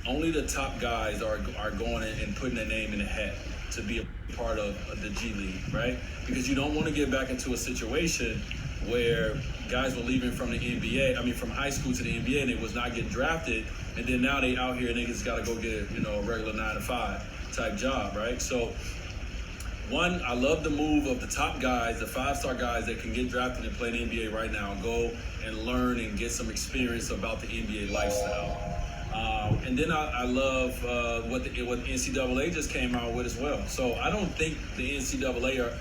A: only the top guys are going and putting their name in the hat to be a part of the G League, right? Because you don't want to get back into a situation where guys were leaving from the NBA, from high school to the NBA, and they was not getting drafted, and then now they out here and they just got to go get, a regular 9-to-5 type job, right? So, one, I love the move of the top guys, the 5-star guys that can get drafted and play in the NBA right now, go and learn and get some experience about the NBA lifestyle. And then I love what the NCAA just came out with as well. So I don't think the NCAA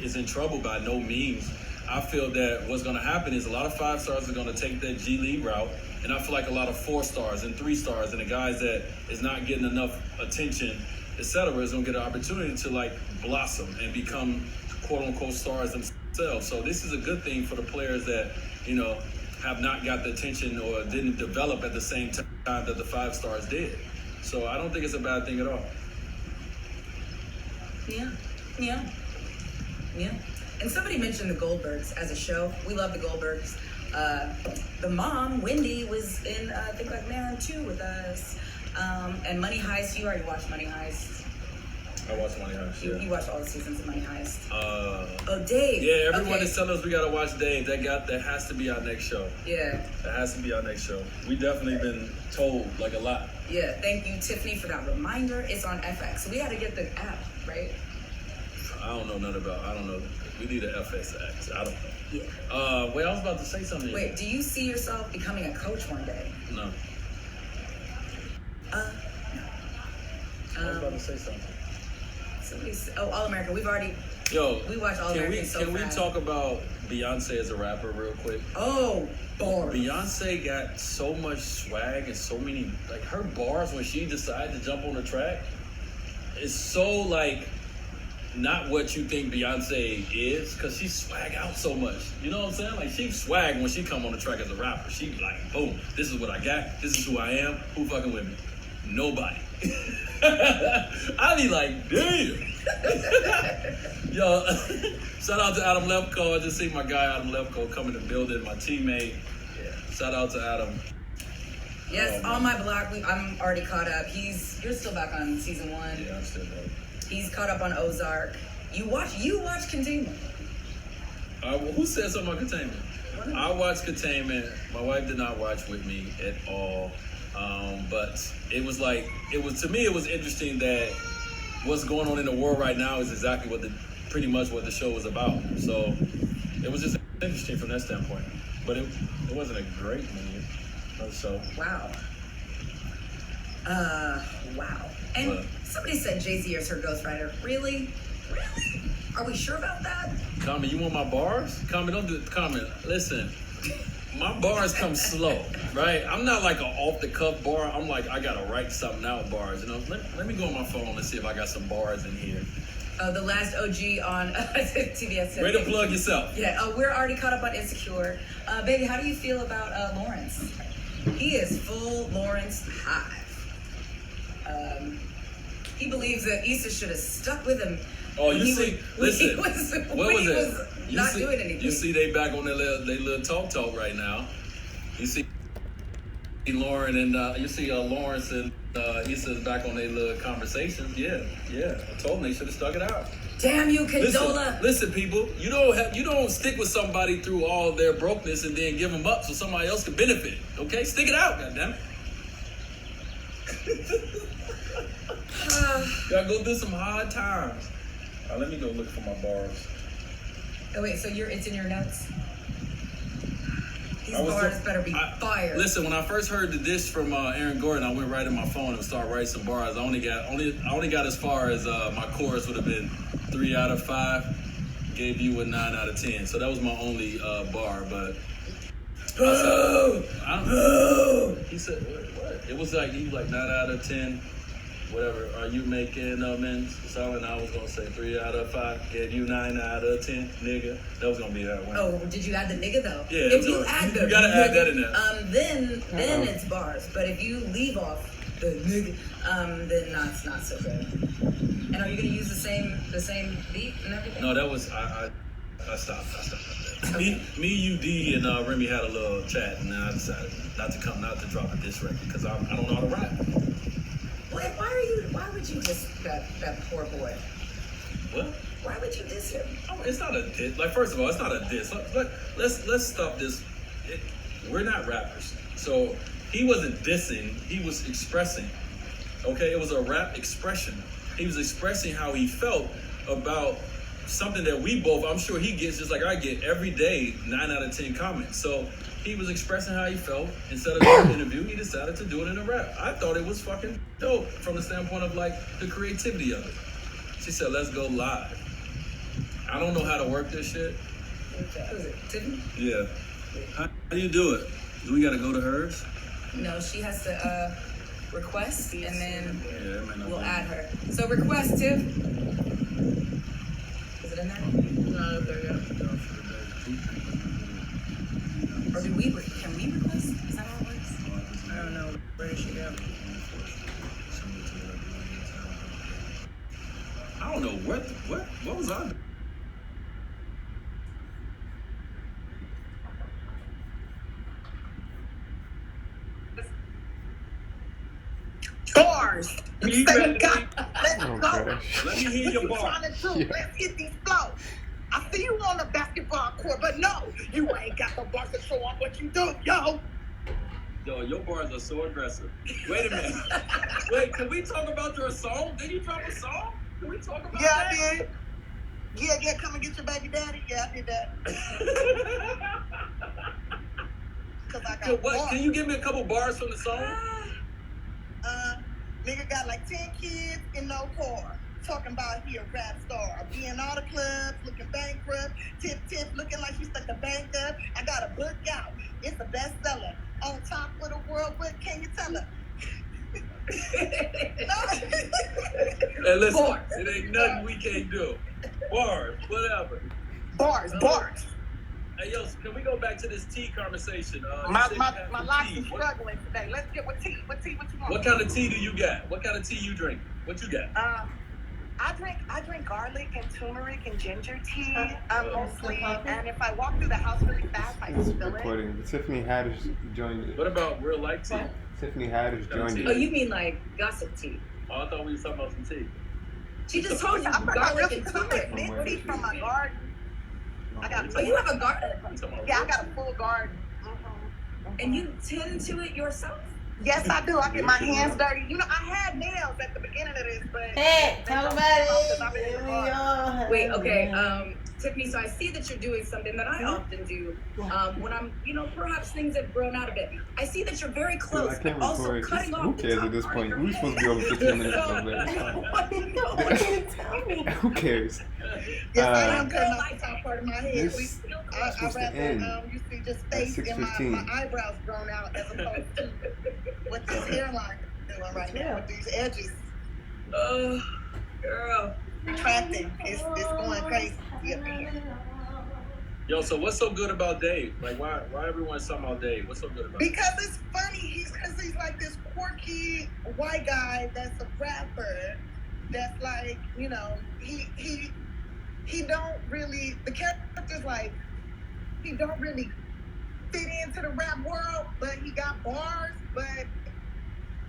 A: is in trouble by no means. I feel that what's going to happen is a lot of 5-stars are going to take that G League route, and I feel like a lot of 4-stars and 3-stars and the guys that is not getting enough attention, etc., is going to get an opportunity to blossom and become quote unquote stars themselves. So this is a good thing for the players that have not got the attention or didn't develop at the same time that the 5-stars did. So I don't think it's a bad thing at all.
B: Yeah. And somebody mentioned the Goldbergs as a show. We love the Goldbergs. The mom, Wendy, was in, I think, Man 2 with us. And Money Heist. You already watched Money Heist.
A: I watched Money Heist. Yeah.
B: You watched all the seasons of Money Heist.
A: Oh,
B: Dave.
A: Yeah, everyone
B: okay.
A: is telling us we gotta watch Dave. That has to be our next show.
B: Yeah.
A: That has to be our next show. We definitely been told a lot.
B: Yeah. Thank you, Tiffany, for that reminder. It's on FX. So we had to get the app, right?
A: I don't know nothing about. I don't know. We need an FX app. I don't know.
B: Yeah.
A: Wait, I was about to say something.
B: Wait, do you see yourself becoming a coach one day?
A: No. I was about to say something.
B: All American. We watched All American so
A: Can we talk about Beyonce as a rapper real quick?
B: Oh, bars.
A: Beyonce got so much swag and so many, her bars when she decided to jump on the track, is so not what you think Beyonce is, because she swag out so much. You know what I'm saying? She swag when she come on the track as a rapper. She boom, this is what I got. This is who I am. Who fucking with me? Nobody. I be like, damn. Yo, shout out to Adam Lefko. I just see my guy Adam Lefko come in the building, my teammate. Yeah. Shout out to Adam.
B: Yes, on my block, I'm already caught up. You're still back on season 1.
A: Yeah, I'm still back.
B: He's caught up on Ozark. You watch Containment.
A: Who said something about Containment? I watched Containment. My wife did not watch with me at all. But it was to me, it was interesting that what's going on in the world right now is exactly pretty much what the show was about. So it was just interesting from that standpoint. But it wasn't a great movie. So
B: wow. Wow. And somebody said Jay-Z is her ghostwriter. Really? Are we sure about that?
A: Comment, you want my bars? Comment, don't do the comment. Listen, my bars come slow, right? I'm not like an off-the-cuff bar. I'm like, I gotta write something out bars. You know, let me go on my phone and see if I got some bars in here.
B: The last OG on TBS.
A: Way to plug yourself.
B: Yeah, we're already caught up on Insecure. Baby, how do you feel about Lawrence? He is full Lawrence hive. He believes that Issa should have stuck with him.
A: Oh, you see, listen,
B: what was it? Doing anything.
A: You see they back on their little talk right now. You see Lauren and you see Lawrence and Issa's back on their little conversations. Yeah. I told them they should have stuck it out.
B: Damn you, Condola.
A: Listen, people, you don't stick with somebody through all their brokenness and then give them up so somebody else can benefit. Okay, stick it out, goddammit. Gotta go through some hard times. Let me go look for my bars.
B: Oh wait, so it's in your notes? These bars better be fire.
A: Listen, when I first heard the dish from Aaron Gordon, I went right in my phone and started writing some bars. I only got as far as my chorus would have been 3 out of 5. Gave you a 9 out of 10. So that was my only bar, but he said what? It was like 9 out of 10. Whatever, are you making amends? So and I was gonna say 3 out of 5. Gave you 9 out of 10, nigga. That was gonna be that one.
B: Oh, did you add the nigga though?
A: Yeah.
B: If you add the
A: you gotta
B: nigga,
A: add that in there.
B: Then it's bars. But if you leave off the nigga, then no, it's not so good. And are you gonna use the same beat and everything?
A: No, that was I stopped. Okay. Me, you, D, and Remy had a little chat, and then I decided not to drop a diss record because I don't know how to rap.
B: Why would you diss that poor boy?
A: What?
B: Why would you diss him?
A: Oh, it's not a diss. Like, first of all, it's not a diss. Let's stop this. We're not rappers. So he wasn't dissing. He was expressing. Okay? It was a rap expression. He was expressing how he felt about something that we both, I'm sure he gets just like I get every day, 9 out of 10 comments. So he was expressing how he felt. Instead of doing an interview, he decided to do it in a rap. I thought it was fucking dope from the standpoint of like the creativity of it. She said, let's go live. I don't know how to work this shit.
B: Was it Tiffany?
A: Yeah. How do you do it? Do we got to go to hers?
B: No, she has to request and then we'll
A: be.
B: add her. So request, Tiff. Is it in there? No, there you go. Or can we request? Is that how it works? I don't know. Where did she go?
A: I don't know what was I doing?
E: Bars.
A: You
E: Say
A: ready?
E: you got. Let's
D: Oh,
E: go.
D: gosh.
A: Let me hear your bar.
E: Trying to do. Let's get these flows. I see you on the basketball court, but no, you ain't got the bars to show off what you do, yo.
A: Yo, your bars are so aggressive. Wait a minute. Wait, can we talk about your song? Did you drop a song? Can we talk about
E: Yeah,
A: that?
E: I did. Yeah, come and get your baby daddy. Yeah, I did that. Cause I got bars.
A: Can you give me a couple bars from the song?
E: Nigga got like 10 kids and no car. Talking about he a rap star. Be in all the clubs, looking bankrupt. Tip looking like she stuck the bank up. I got a book out. It's a bestseller. On top of the world, what can you tell her?
A: Hey, listen, it ain't nothing we can't do. Bars, whatever.
E: Bars.
A: Hey, yo, can we go back to this tea conversation?
E: My
A: you said you had some
E: life
A: tea.
E: is struggling today. Let's get what tea. What you want?
A: What kind of tea do you got? What kind of tea you drink? What you got?
E: I drink garlic and turmeric and ginger tea mostly, and if I walk through the house really fast, I
D: It's
E: spill it.
D: recording. Tiffany Haddish joined it.
A: What about real life tea?
D: Tiffany Haddish joined
B: Oh,
D: it.
B: you mean like gossip tea?
A: Oh, I thought we were talking about some tea.
B: She just told you
E: I'm
B: garlic and
E: I
B: turmeric.
E: make mint tea from my garden. I got
B: Oh, you have a garden,
A: You talking about
E: yeah, I
A: real
E: got a full garden.
B: and you tend to it yourself?
E: Yes, I do. I get my hands dirty. You know, I had nails at the beginning of this, but
F: Hey, tell
E: don't
F: about
E: because
F: it.
E: I've been in the
F: Here we
E: garden.
F: go.
B: Wait, okay, Tiffany, so I see that you're doing something that I often do when I'm, perhaps things have grown out a bit. I see that you're very
D: Dude,
B: close,
D: I can't
B: but also
D: record.
B: cutting
D: Who
B: off the
D: cares
B: top
D: at this
B: part of
D: point?
B: your
D: We're supposed to be over 15 minutes over there. It's fine.
F: What you tell me?
D: Who cares?
E: Yes, I am
D: Uh,
E: cutting off the top part of my head.
D: This
E: I
D: supposed to
E: rather
D: end
E: you see just
D: at
E: face and my
D: 6:15.
E: eyebrows grown out as opposed to what this hairline is doing right now with these edges
B: Oh, girl.
E: retracting. It's going crazy up in here.
A: Yo, so what's so good about Dave? Like, why everyone's talking about Dave? What's so good about him?
E: Because it's funny. He's like this quirky white guy that's a rapper. That's like, he don't really, the character's like, he don't really fit into the rap world, but he got bars, but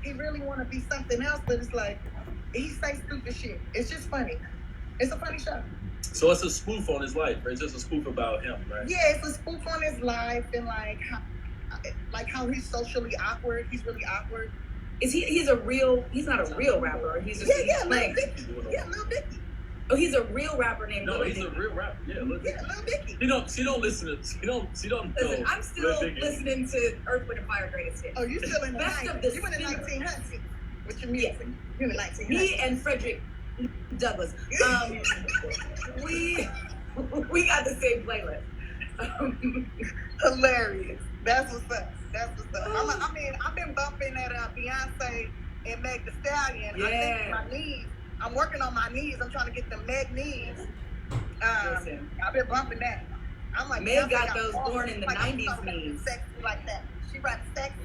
E: he really want to be something else, but it's like, he say stupid shit. It's just funny. It's a funny show.
A: So it's a spoof on his life, right? It's just a spoof about him, right?
E: Yeah, it's a spoof on his life and like how he's socially awkward. He's really awkward.
B: Is he's not a real rapper. He's just
E: Yeah, Lil
B: playing.
E: Dicky. Yeah, Lil Dicky.
B: Oh, he's a real rapper named
A: No,
B: Lil
A: he's a
B: Dicky.
A: real rapper. Yeah, look.
E: Yeah, Lil Dicky.
A: She don't listen to. She don't know.
B: Listen, I'm still
A: Lil Dicky.
B: listening to Earth, Wind, and Fire Greatest Hits.
E: Oh, you still in the
B: Best of
E: 90s.
B: the
E: You in the
B: Spirit.
E: 1900s with your music. You in the 1900s.
B: Me and Frederick Douglass. We got the same playlist.
E: Hilarious. That's what's up. I've been bumping at Beyonce and Meg Thee Stallion.
B: Yeah.
E: I think my knees. I'm working on my knees. I'm trying to get the Meg knees.
B: Listen.
E: I've been bumping that. I'm like,
B: Meg
E: Beyonce
B: got those
E: balls.
B: born in the
E: Like, she's
B: 90s
E: talking about
B: knees.
E: Sexy like that. She raps sexy.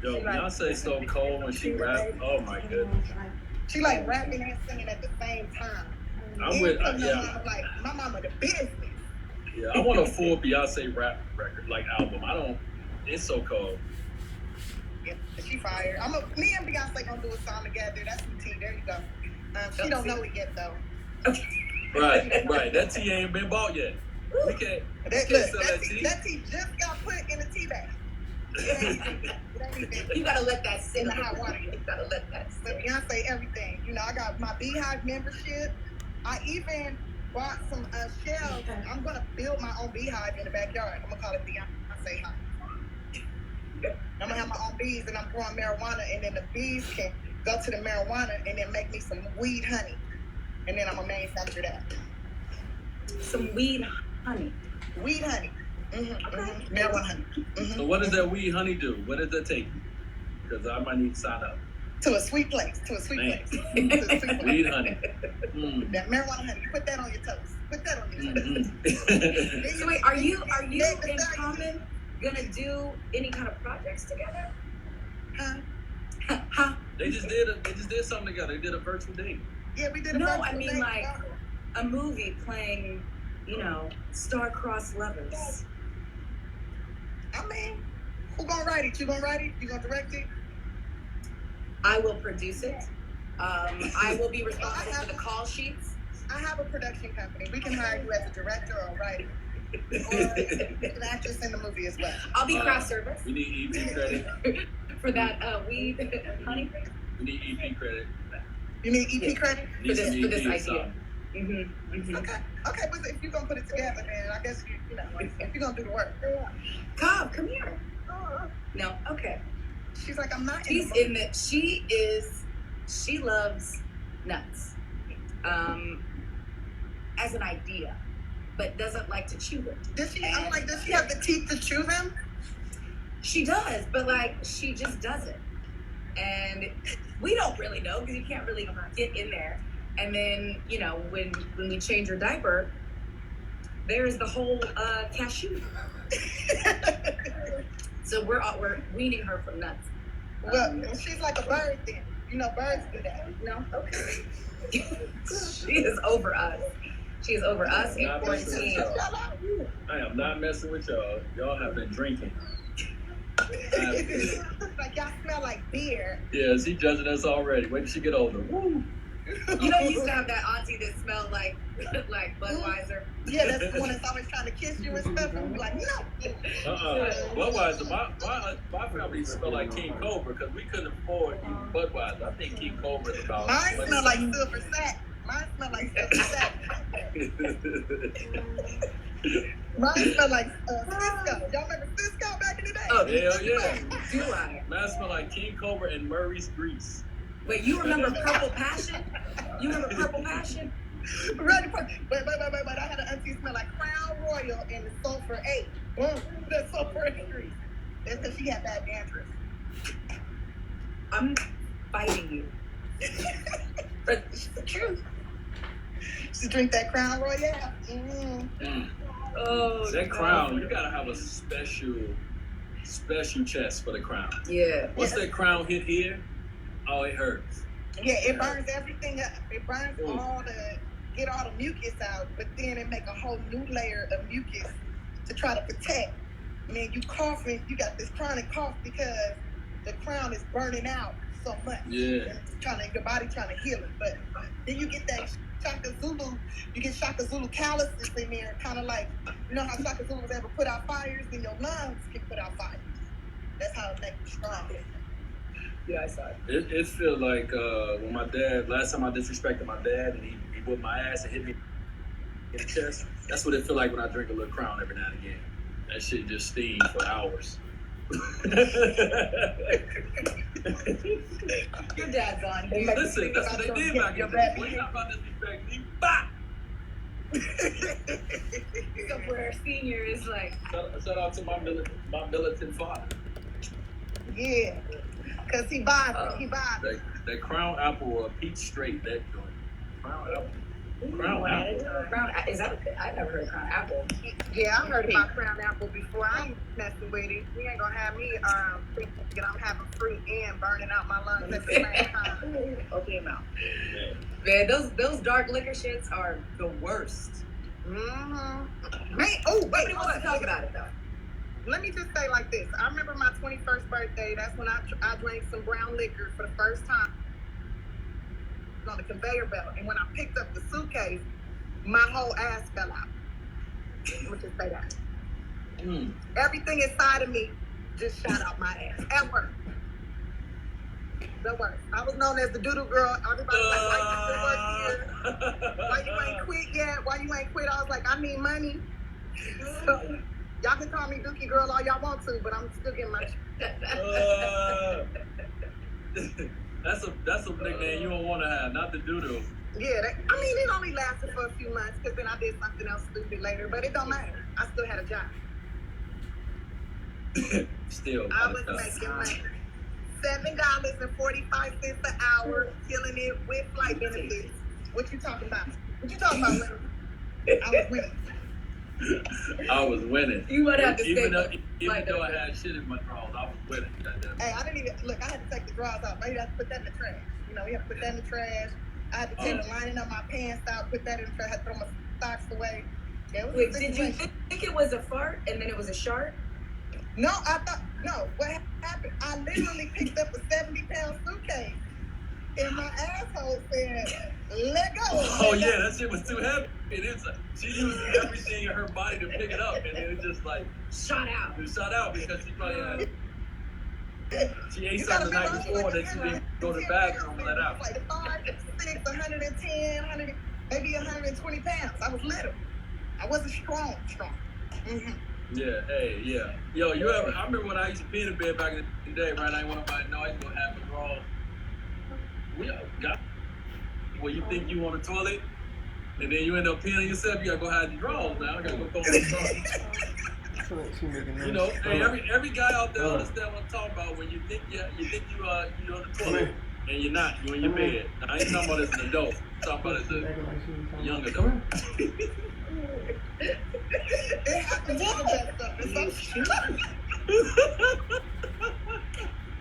A: Yo, Beyonce's so cold when she rap. Oh my goodness.
E: She like rapping and singing at the same time.
A: I'm with.
E: Like my mama the business.
A: Yeah, I want a full Beyonce rap record, like album. It's so cold.
E: Yeah, she fired. Me and Beyonce gonna do a song together. That's the tea. There you go. She don't know it yet though.
A: Right. That tea ain't been bought yet. We can't sell that tea.
E: That tea just got put in a tea bag.
B: You gotta let that sit
E: In the hot water.
B: You gotta let that
E: But
B: sit.
E: Beyonce, everything. I got my Beehive membership. I even bought some shells. I'm gonna build my own beehive in the backyard. I'm gonna call it Beyonce Hive. I'm gonna have my own bees, and I'm growing marijuana, and then the bees can go to the marijuana and then make me some weed honey, and then I'm gonna manufacture that.
B: Some weed honey.
E: Weed honey. Marijuana honey.
A: So what does that weed honey do? What does that take? Because I might need to sign up.
E: To a sweet place. To a sweet
A: Man.
E: place. To a sweet place.
A: Weed honey. Mm.
E: That marijuana honey. Put that on your toast. Put that on your toast.
A: Mm-hmm.
B: So wait, are you
E: Meg Thee
B: in
E: Stallion.
B: common gonna do any kind of projects together?
E: Huh?
B: Huh?
A: They just did something together. They did a virtual date.
E: Yeah, we did a
B: No,
E: virtual
B: I mean
E: thing.
B: like a movie playing, star-crossed lovers.
E: I mean, who gonna write it? You gonna write it? You gonna direct it?
B: I will produce it. I will be responsible for the call sheets.
E: I have a production company. We can hire you as a director or a writer. Or an actress in the movie as well.
B: I'll be craft service
A: We need EP credit.
B: for that weed honey.
A: We need EP credit.
E: You need EP credit?
A: Need some
B: for this
A: EP or
B: idea.
A: something.
E: Okay, but if you're gonna put it together, then I guess if you're gonna do the work.
B: Cobb, come here. No, okay.
E: She's like, I'm not.
B: She's in that. She loves nuts, as an idea, but doesn't like to chew them.
E: Does she? I'm like, does she have the teeth to chew them?
B: She does, but she just does it, and we don't really know because you can't really get in there. And then when we change her diaper, there's the whole cashew. So we're weaning her from nuts.
E: Well, she's like a bird then. You know, birds do that.
B: No, okay. She is over us. She is over us in
A: Not messing with
B: 14.
A: y'all. I am not messing with y'all. Y'all have been drinking.
E: Like y'all smell like beer.
A: Yeah, she judging us already. Wait till she get older. Woo.
B: You know, you used to have that auntie that smelled like Budweiser.
E: Yeah, that's the one that's always trying to kiss you and stuff. And be like, no.
A: Budweiser, my family smell like King Cobra because we couldn't afford Budweiser. I think King Cobra is about.
E: Mine smell like silver sack. Mine smell like silver sack. Mine smell like Cisco. Y'all remember Cisco back in the day?
B: Oh,
A: Hell yeah.
B: do I?
A: Mine smell like King Cobra and Murray's Grease.
B: Wait, you remember Purple Passion? You remember Purple Passion?
E: Ready for, but I had an auntie smell like Crown Royal and the Sulfur 8. Boom, the Sulfur 8 grease. That's because she had bad dandruff.
B: I'm fighting you. But it's the truth.
E: She drink that Crown Royal.
B: Oh,
A: That crown, you gotta have a special chest for the crown.
B: Yeah.
A: Once that crown hit here, oh, it hurts.
E: Yeah, it burns everything up. It burns get all the mucus out, but then it make a whole new layer of mucus to try to protect. And then you coughing, you got this chronic cough because the crown is burning out so much.
A: Yeah.
E: And your body trying to heal it. But then you get that Shaka Zulu, Shaka Zulu calluses in there, kind of like, you know how Shaka Zulu was able to put out fires, then your lungs can put out fires. That's how it makes you strong.
B: Yeah, I saw it.
A: It feels like when my dad, last time I disrespected my dad and he whipped my ass and hit me in the chest, that's what it feels like when I drink a little Crown every now and again. That shit just steams for hours.
B: Your dad's on here.
A: Listen, that's what they did back in the day. When y'all about disrespect me, bah!
B: So where our senior is like,
A: Shout out to my militant father.
E: Yeah, because he buys it. He buys it.
A: That Crown Apple or Peach Straight, that joint. Crown Apple. Crown Apple.
B: Crown, is that I've never heard of Crown Apple.
E: Yeah, I heard about Crown Apple before. I ain't messing with it. You ain't gonna have me thinking I'm having fruit and burning out my lungs at the same time.
B: Okay, now. Man, those dark liquor shits are the worst.
E: Mm-hmm.
B: Nobody wants to talk about it though.
E: Let me just say like this. I remember my 21st birthday. That's when I drank some brown liquor for the first time on the conveyor belt. And when I picked up the suitcase, my whole ass fell out. Let me just say that. Everything inside of me just shot out my ass. At work. The worst. I was known as the doodle girl. Everybody was like, why you still work here? Why you ain't quit yet? Why you ain't quit? I was like, I need money. So, y'all can call me Dookie Girl all y'all want to, but I'm still getting my
A: That's a nickname you don't want to have, not the doodle.
E: Yeah, it only lasted for a few months because then I did something else stupid later, but it don't matter. I still had a job.
A: Still.
E: I was making money. $7.45 an hour, killing it with flight benefits. What you talking about? Women? I was winning.
A: I was winning.
B: You would have to
A: even
B: stay
A: though I had shit in my drawers, I was winning.
E: Hey, I didn't even look. I had to take the drawers off. I had to put that in the trash. You know, we had to put that in the trash. I had to take lining up my pants out, put that in the trash. I had to throw my socks away.
B: Wait, did you think it was a fart and then it was a shark?
E: No, what happened? I literally picked up a 70-pound suitcase, and my asshole said, "Let go."
A: Oh yeah, that shit was too heavy. She used everything in her body to pick it up, and then it just like
B: shot out.
A: It shot out because she probably she ate something the night before that she didn't go to the bathroom and let out.
E: Like 5, 6, 110, maybe 120 pounds. I was little. I wasn't strong. Mm-hmm.
A: Yeah, hey, yeah. Yo, I remember when I used to pee in the bed back in the day, right? I didn't want nobody to know I used to have a draw. Well, you think you on the toilet, and then you end up peeing on yourself, you gotta go hide in the drawers now. I gotta go throw in the drawers. You know, hey, every guy out there understand what I'm talking about when you think you're on the toilet, and you're not, you're in your bed. Now, I ain't talking about as an adult, I'm talking about as a young adult.
E: It happens to the best of us.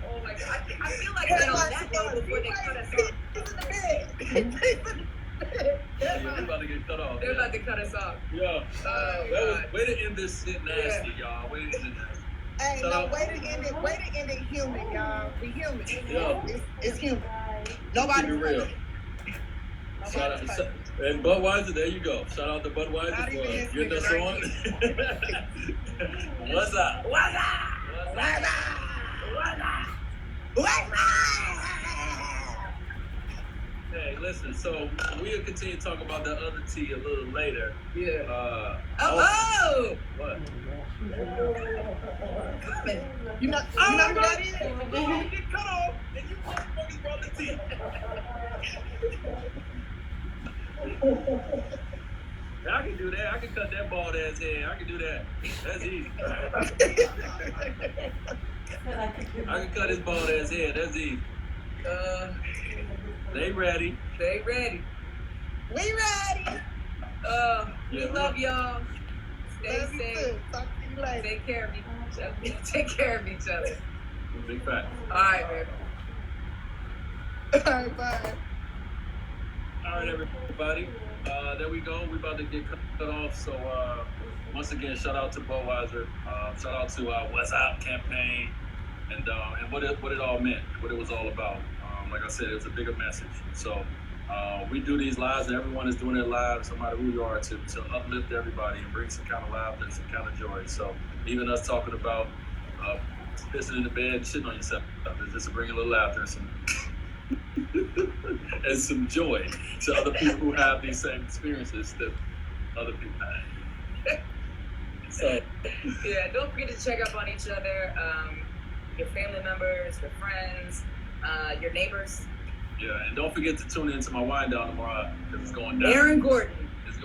B: Oh my God. I feel like that on that note before they cut us off.
A: Yeah, we're about to get cut off.
B: They're about to cut us off.
A: Yeah.
B: Oh,
A: That was,
B: God.
A: way to end this shit nasty, y'all. Way to end it nasty.
E: Hey,
A: Shout
E: no,
A: out.
E: way to end it human, y'all. We human.
A: Yeah.
E: It's human. Nobody
A: Keep it real. Shout out, and Budweiser, there you go. Shout out to Budweiser
E: Not even his
A: for getting us
E: nigga
A: on. What's up?
B: What's up?
A: What's up? Hey, listen, so we'll continue to talk about the other tea a little later.
B: Yeah. Oh!
A: What?
B: Coming.
E: You know what that is?
A: You get cut off and you motherfuckers brought the tea. I can do that. I can cut that bald ass head. I can do that. That's easy. I can cut his bald ass head. That's easy. They ready.
B: They ready.
E: We ready.
B: We love y'all. Stay
E: Love you
B: safe.
E: too. Talk to you later.
B: Take care of each other. Take care of each other.
A: Big fact.
B: All right, baby.
E: All right, bye.
A: All right, everybody. There we go. We're about to get cut off. So once again, shout out to Budweiser. Shout out to Whassup campaign, and what it all meant, what it was all about. Like I said, it was a bigger message. So we do these lives, and everyone is doing their lives, no matter who you are, to uplift everybody and bring some kind of laughter and some kind of joy. So even us talking about pissing in the bed, shitting on yourself, is just to bring a little laughter and some and some joy to other people who have these same experiences that other people have. So
B: Yeah, don't forget to check up on each other, your family members, your friends, your neighbors.
A: yeah, and don't forget to tune in to my wind down tomorrow because it's going down.
B: Aaron Gordon.
A: It's